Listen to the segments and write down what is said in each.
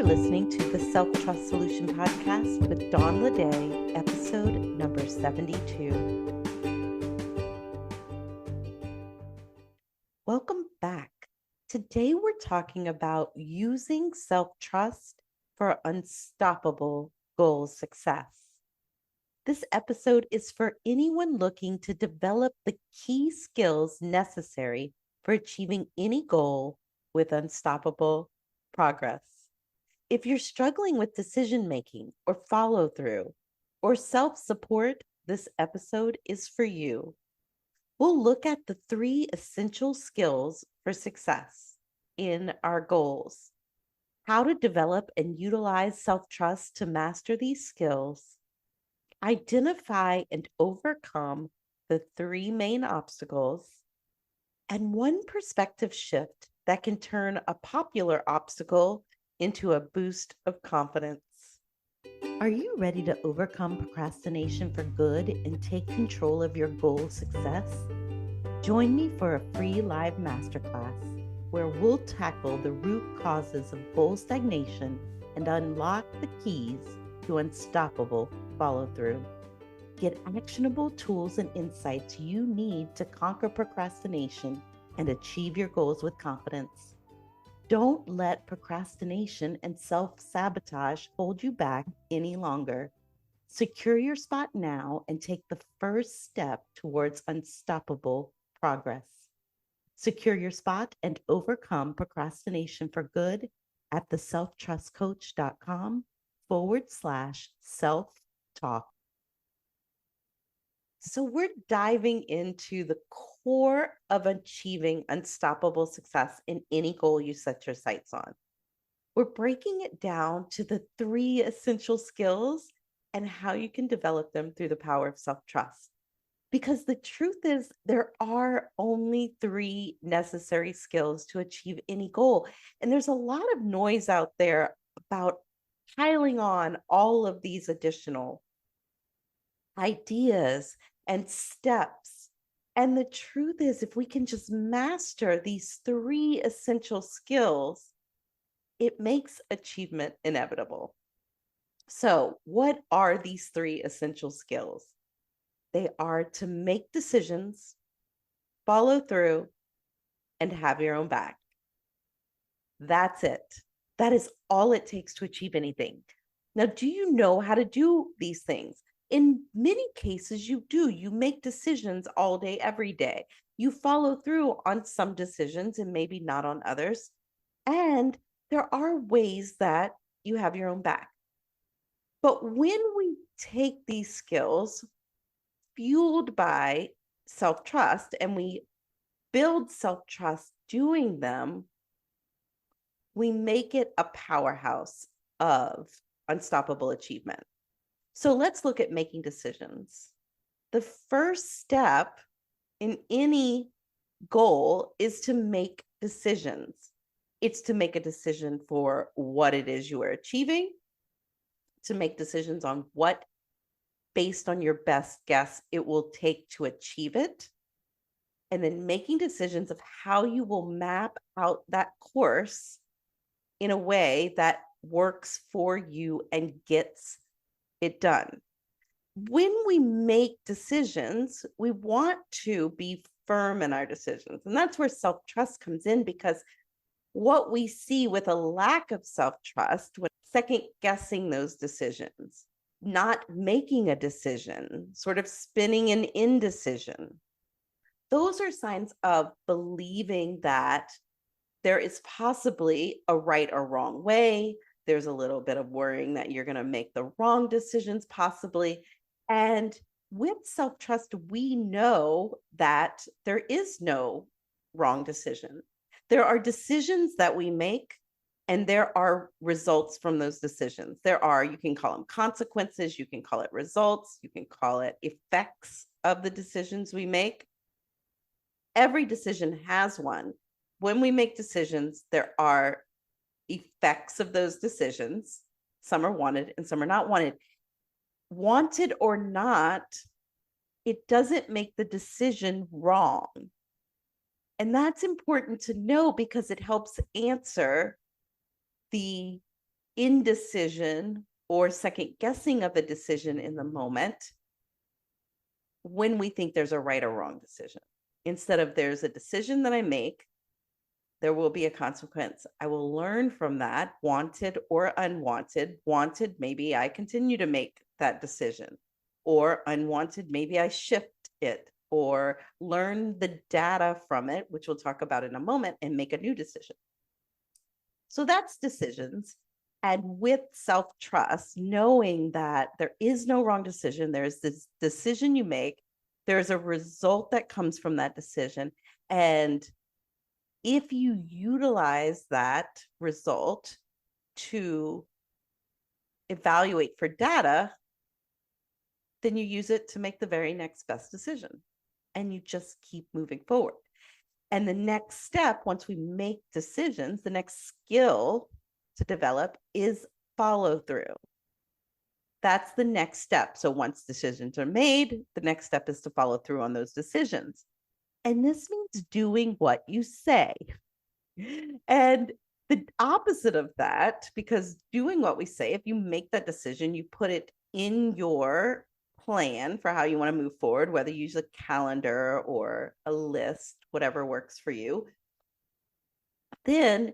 listening to the Self-Trust Solution Podcast with Dawn Leday, episode number 72. Welcome back. Today we're talking about using self-trust for unstoppable goal success. This episode is for anyone looking to develop the key skills necessary for achieving any goal with unstoppable progress. If you're struggling with decision-making or follow-through or self-support, this episode is for you. We'll look at the 3 essential skills for success in our goals, how to develop and utilize self-trust to master these skills, identify and overcome the 3 main obstacles, and one perspective shift that can turn a popular obstacle into a boost of confidence. Are you ready to overcome procrastination for good and take control of your goal success? Join me for a free live masterclass where we'll tackle the root causes of goal stagnation and unlock the keys to unstoppable follow-through. Get actionable tools and insights you need to conquer procrastination and achieve your goals with confidence. Don't let procrastination and self-sabotage hold you back any longer. Secure your spot now and take the first step towards unstoppable progress. Secure your spot and overcome procrastination for good at theselftrustcoach.com/self-talk. So we're diving into the core of achieving unstoppable success in any goal you set your sights on. We're breaking it down to the 3 essential skills and how you can develop them through the power of self-trust. Because the truth is, there are only 3 necessary skills to achieve any goal. And there's a lot of noise out there about piling on all of these additional ideas and steps. And the truth is, if we can just master these 3 essential skills, it makes achievement inevitable. So, what are these 3 essential skills? They are to make decisions, follow through, and have your own back. That's it. That is all it takes to achieve anything. Now, do you know how to do these things? In many cases, you do. You make decisions all day, every day. You follow through on some decisions and maybe not on others. And there are ways that you have your own back. But when we take these skills fueled by self-trust and we build self-trust doing them, we make it a powerhouse of unstoppable achievement. So let's look at making decisions. The first step in any goal is to make decisions. It's to make a decision for what it is you are achieving, to make decisions on what, based on your best guess, it will take to achieve it, and then making decisions of how you will map out that course in a way that works for you and gets it done. When we make decisions, we want to be firm in our decisions. And that's where self-trust comes in, because what we see with a lack of self-trust, when second guessing those decisions, not making a decision, sort of spinning an indecision, those are signs of believing that there is possibly a right or wrong way. There's a little bit of worrying that you're going to make the wrong decisions possibly. And with self-trust, we know that there is no wrong decision. There are decisions that we make, and there are results from those decisions. You can call them consequences, you can call it results, you can call it effects of the decisions we make. Every decision has one. When we make decisions, there are effects of those decisions. Some are wanted and some are not wanted. Wanted or not, it doesn't make the decision wrong. And that's important to know because it helps answer the indecision or second guessing of a decision in the moment when we think there's a right or wrong decision. Instead of there's a decision that I make, there will be a consequence. I will learn from that, wanted or unwanted. Wanted, maybe I continue to make that decision, or unwanted, maybe I shift it or learn the data from it, which we'll talk about in a moment, and make a new decision. So that's decisions. And with self-trust, knowing that there is no wrong decision, there's this decision you make, there's a result that comes from that decision. And if you utilize that result to evaluate for data, then you use it to make the very next best decision. And you just keep moving forward. And the next step, once we make decisions, the next skill to develop is follow through. That's the next step. So once decisions are made, the next step is to follow through on those decisions. And this means doing what you say. And the opposite of that, because doing what we say, if you make that decision, you put it in your plan for how you want to move forward, whether you use a calendar or a list, whatever works for you. Then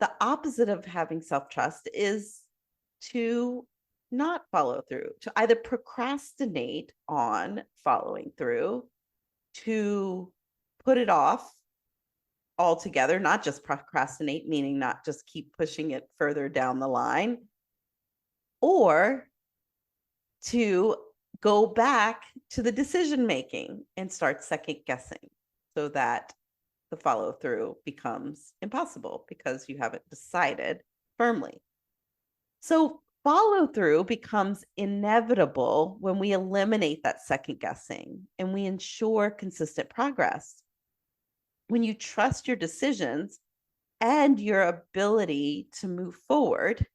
the opposite of having self-trust is to not follow through, to either procrastinate on following through, to put it off altogether, not just procrastinate, meaning not just keep pushing it further down the line, or to go back to the decision making and start second guessing so that the follow through becomes impossible because you haven't decided firmly. So follow through becomes inevitable when we eliminate that second guessing and we ensure consistent progress. When you trust your decisions and your ability to move forward,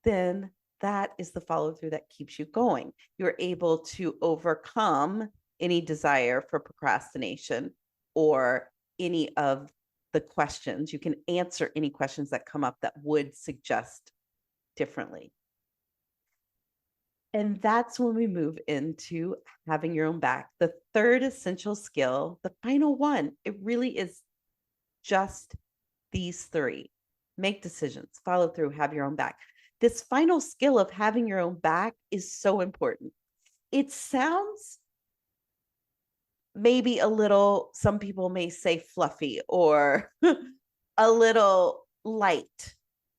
then that is the follow through that keeps you going. You're able to overcome any desire for procrastination or any of the questions. You can answer any questions that come up that would suggest differently. And that's when we move into having your own back. The third essential skill, the final one, it really is just these three. Make decisions, follow through, have your own back. This final skill of having your own back is so important. It sounds maybe a little, some people may say fluffy or a little light,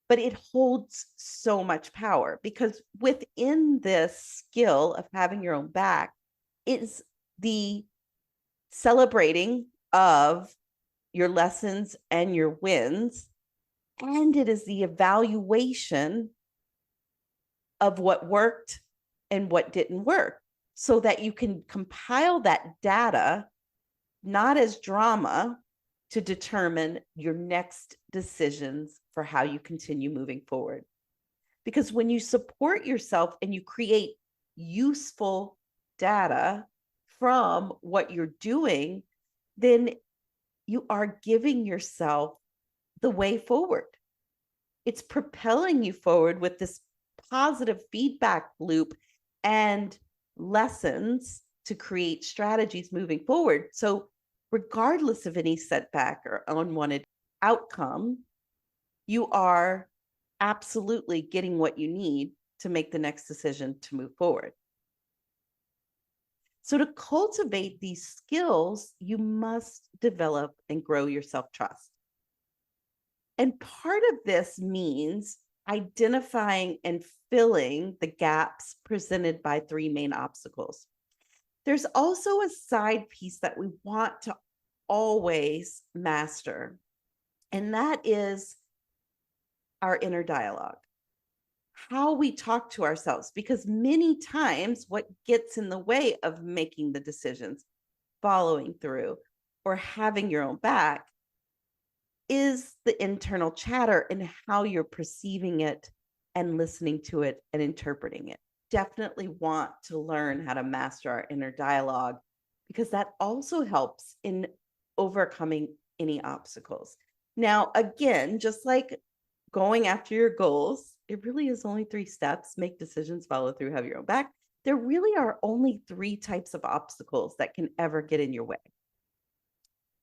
but it holds so much power because within this skill of having your own back is the celebrating of your lessons and your wins, and it is the evaluation of what worked and what didn't work so that you can compile that data, not as drama, to determine your next decisions for how you continue moving forward. Because when you support yourself and you create useful data from what you're doing, then you are giving yourself the way forward. It's propelling you forward with this positive feedback loop and lessons to create strategies moving forward. So regardless of any setback or unwanted outcome, you are absolutely getting what you need to make the next decision to move forward. So to cultivate these skills, you must develop and grow your self-trust. And part of this means identifying and filling the gaps presented by three main obstacles. There's also a side piece that we want to always master, and that is our inner dialogue, how we talk to ourselves, because many times what gets in the way of making the decisions, following through, or having your own back is the internal chatter and how you're perceiving it and listening to it and interpreting it. Definitely want to learn how to master our inner dialogue because that also helps in overcoming any obstacles. Now, again, just like going after your goals, it really is only 3 steps: make decisions, follow through, have your own back. There really are only 3 types of obstacles that can ever get in your way.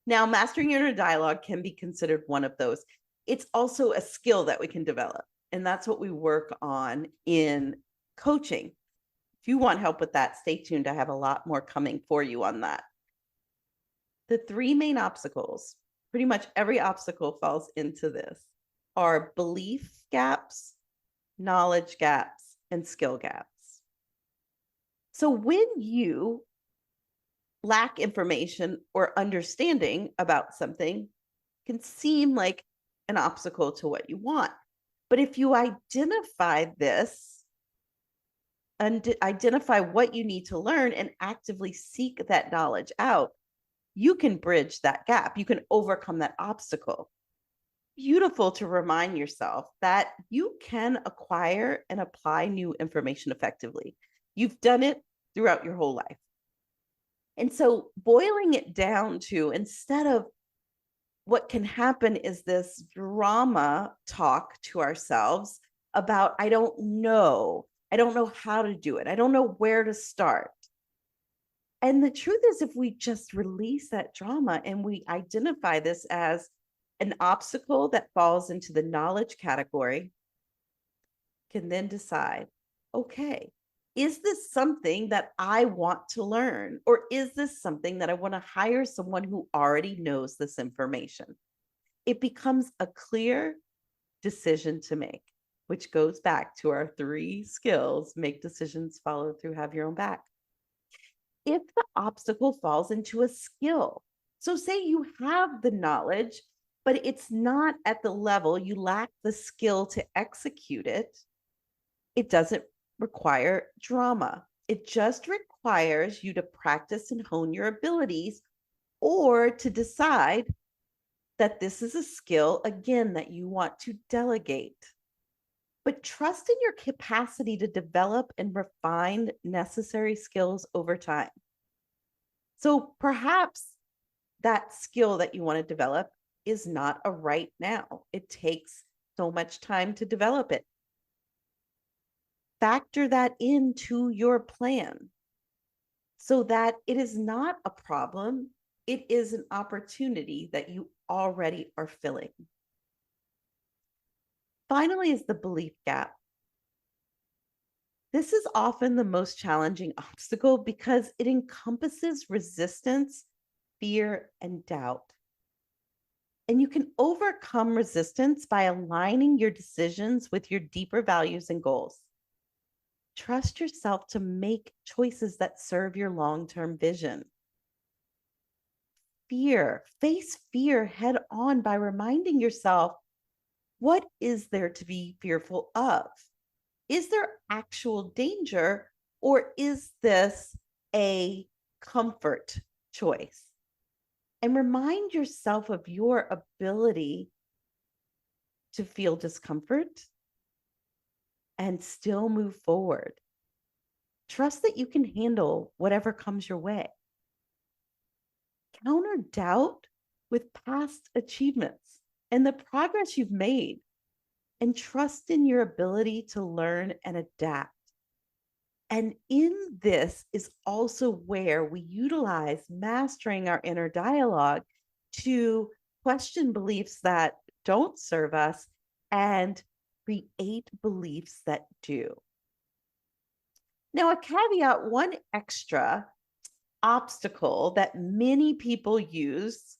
Now, mastering your inner dialogue can be considered one of those. It's also a skill that we can develop, and that's what we work on in coaching. If you want help with that, stay tuned. I have a lot more coming for you on that. The 3 main obstacles, pretty much every obstacle falls into this, are belief gaps, knowledge gaps, and skill gaps. So when you lack information or understanding about something, it can seem like an obstacle to what you want. But if you identify this and identify what you need to learn and actively seek that knowledge out, you can bridge that gap. You can overcome that obstacle. Beautiful to remind yourself that you can acquire and apply new information effectively. You've done it throughout your whole life. And so, boiling it down to, instead of, what can happen is this drama talk to ourselves about, I don't know. I don't know how to do it. I don't know where to start. And the truth is, if we just release that drama and we identify this as an obstacle that falls into the knowledge category, can then decide, okay, is this something that I want to learn? Or is this something that I want to hire someone who already knows this information? It becomes a clear decision to make, which goes back to our 3 skills: make decisions, follow through, have your own back. If the obstacle falls into a skill, so say you have the knowledge, but it's not at the level, you lack the skill to execute it, it doesn't require drama. It just requires you to practice and hone your abilities, or to decide that this is a skill, again, that you want to delegate. But trust in your capacity to develop and refine necessary skills over time. So perhaps that skill that you want to develop is not a right now. It takes so much time to develop it. Factor that into your plan so that it is not a problem. It is an opportunity that you already are filling. Finally, is the belief gap. This is often the most challenging obstacle because it encompasses resistance, fear, and doubt. And you can overcome resistance by aligning your decisions with your deeper values and goals. Trust yourself to make choices that serve your long-term vision. Face fear head on by reminding yourself, what is there to be fearful of? Is there actual danger, or is this a comfort choice? And remind yourself of your ability to feel discomfort and still move forward. Trust that you can handle whatever comes your way. Counter doubt with past achievements and the progress you've made, and trust in your ability to learn and adapt. And in this is also where we utilize mastering our inner dialogue to question beliefs that don't serve us and create beliefs that do. Now, a caveat, one extra obstacle that many people use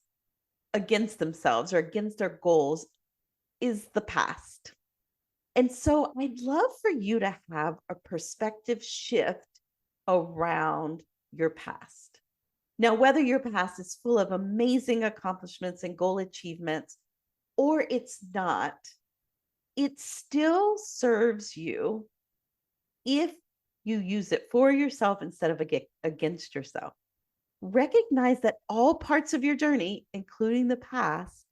against themselves or against their goals is the past. And so I'd love for you to have a perspective shift around your past. Now, whether your past is full of amazing accomplishments and goal achievements, or it's not, it still serves you if you use it for yourself instead of against yourself. Recognize that all parts of your journey, including the past,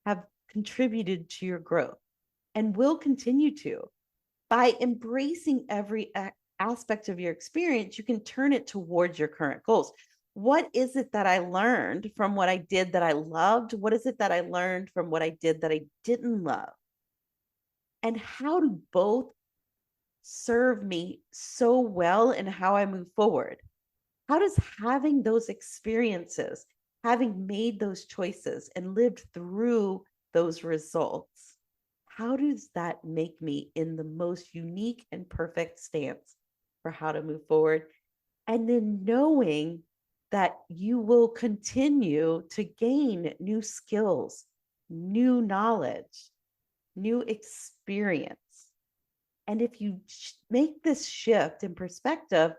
have contributed to your growth and will continue to. By embracing every aspect of your experience, you can turn it towards your current goals. What is it that I learned from what I did that I loved? What is it that I learned from what I did that I didn't love? And how do both serve me so well in how I move forward? How does having those experiences, having made those choices and lived through those results, how does that make me in the most unique and perfect stance for how to move forward? And then knowing that you will continue to gain new skills, new knowledge, new experience. And if you make this shift in perspective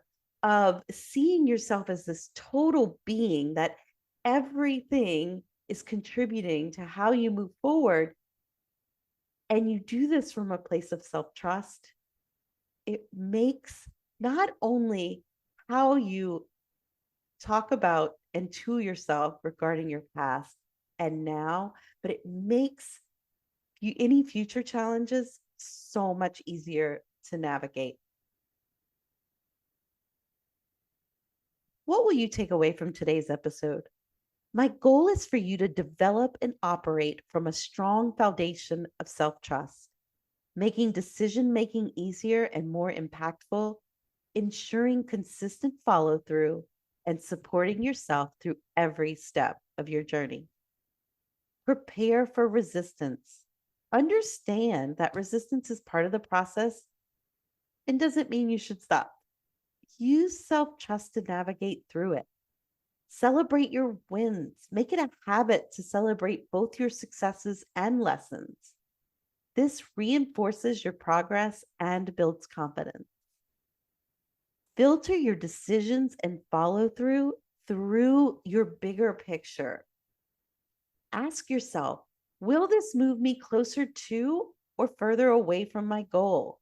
of seeing yourself as this total being, that everything is contributing to how you move forward, and you do this from a place of self trust, it makes not only how you talk about and to yourself regarding your past and now, but it makes any future challenges so much easier to navigate. What will you take away from today's episode? My goal is for you to develop and operate from a strong foundation of self trust, making decision making easier and more impactful, ensuring consistent follow through, and supporting yourself through every step of your journey. Prepare for resistance. Understand that resistance is part of the process and doesn't mean you should stop. Use self trust to navigate through it. Celebrate your wins. Make it a habit to celebrate both your successes and lessons. This reinforces your progress and builds confidence. Filter your decisions and follow through your bigger picture. Ask yourself, will this move me closer to or further away from my goal?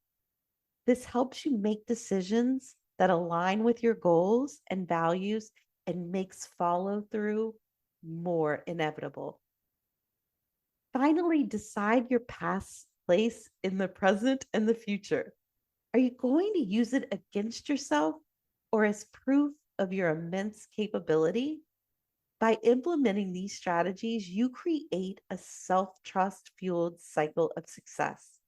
This helps you make decisions that align with your goals and values and makes follow through more inevitable. Finally, decide your past place in the present and the future. Are you going to use it against yourself or as proof of your immense capability? By implementing these strategies, you create a self-trust fueled cycle of success,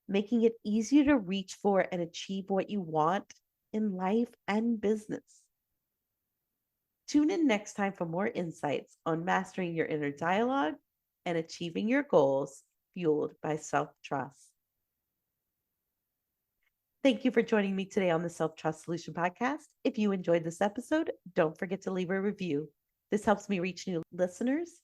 making it easier to reach for and achieve what you want in life and business. Tune in next time for more insights on mastering your inner dialogue and achieving your goals fueled by self-trust. Thank you for joining me today on the Self Trust Solution Podcast. If you enjoyed this episode, don't forget to leave a review. This helps me reach new listeners,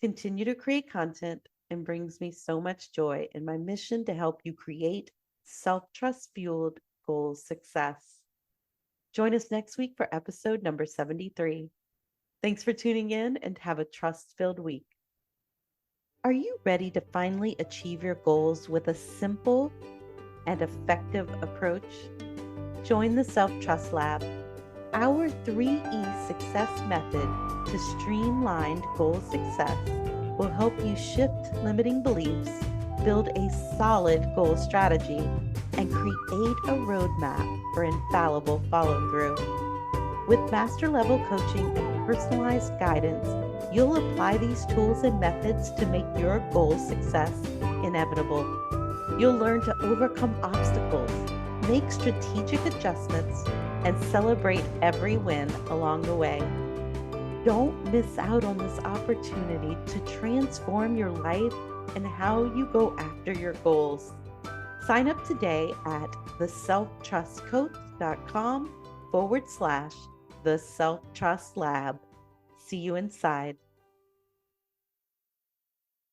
continue to create content, and brings me so much joy in my mission to help you create self-trust fueled goal success. Join us next week for episode number 73. Thanks for tuning in and have a trust-filled week. Are you ready to finally achieve your goals with a simple and effective approach? Join the Self-Trust Lab, our 3E success method to streamlined goal success will help you shift limiting beliefs, build a solid goal strategy, and create a roadmap for infallible follow-through. With master level coaching and personalized guidance, you'll apply these tools and methods to make your goal success inevitable. You'll learn to overcome obstacles, make strategic adjustments, and celebrate every win along the way. Don't miss out on this opportunity to transform your life and how you go after your goals. Sign up today at theselftrustcoach.com/the Self Trust Lab. See you inside.